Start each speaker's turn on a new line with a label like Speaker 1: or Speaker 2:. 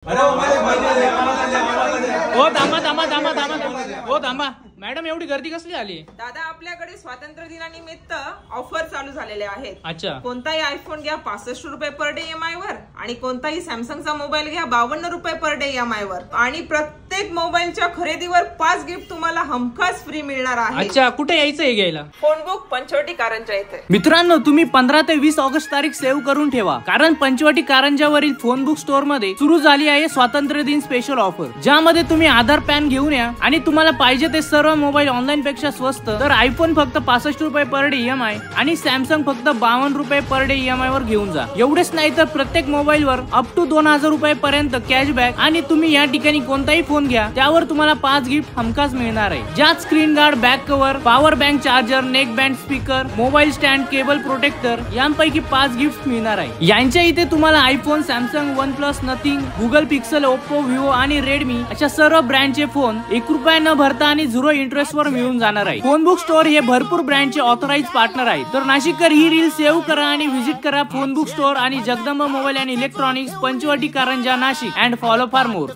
Speaker 1: हो थांबा मॅडम, एवढी गर्दी कसली आली?
Speaker 2: दादा, आपल्याकडे स्वातंत्र्य दिनानिमित्त ऑफर चालू झालेले आहेत.
Speaker 1: अच्छा.
Speaker 2: कोणताही आयफोन घ्या 65 रुपये पर डे EMI वर, आणि कोणताही सॅमसंगचा मोबाईल घ्या 52 रुपये पर डे EMI वर, आणि प्रत्येक मोबाईलच्या खरेदीवर 5 गिफ्ट तुम्हाला हमखास फ्री मिळणार आहे.
Speaker 1: अच्छा, कुठे यायचं हे घ्यायला?
Speaker 2: फोन बुक पंचवटी कारंजा येथे.
Speaker 1: मित्रांनो, तुम्ही 15 ते 20 ऑगस्ट तारीख सेव्ह करून ठेवा, कारण पंचवटी कारंजावरील फोन बुक स्टोअर मध्ये सुरू झाली आहे स्वातंत्र्य दिन स्पेशल ऑफर, ज्यामध्ये तुम्ही आधार पॅन घेऊन या आणि तुम्हाला पाहिजे ते सर्व मोबाईल ऑनलाईन पेक्षा स्वस्त. तर आयफोन फक्त 65 रुपये पर डे EMI आणि सॅमसंग फक्त 52 रुपये पर डे EMI वर घेऊन जा. एवढेच नाही तर प्रत्येक मोबाईल वर अप टू 2000 रुपये पर्यंत कॅशबॅक, आणि तुम्ही या ठिकाणी कोणताही फोन घ्या त्यावर तुम्हाला 5 गिफ्ट हमखास मिळणार आहे, ज्यात screen guard, back cover, power bank charger, neck band speaker, mobile stand, cable protector यांपैकी 5 गिफ्ट मिळणार आहे. यांच्या इथे तुम्हाला iPhone, Samsung, OnePlus, Nothing, Google Pixel, Oppo, Vivo आणि रेडमी अशा सर्व ब्रँडचे फोन 1 रुपया न भरता आणि 0 इंटरेस्ट वर मिळून जाणार आहे. फोन बुक स्टोअर हे भरपूर ब्रँडचे ऑथराइज पार्टनर आहेत. तर नाशिककर ही रील सेव्ह करा आणि व्हिजिट करा फोन बुक स्टोअर आणि Jagdamba mobile and electronics, Panchavati Karanja, Nashik, and follow for more.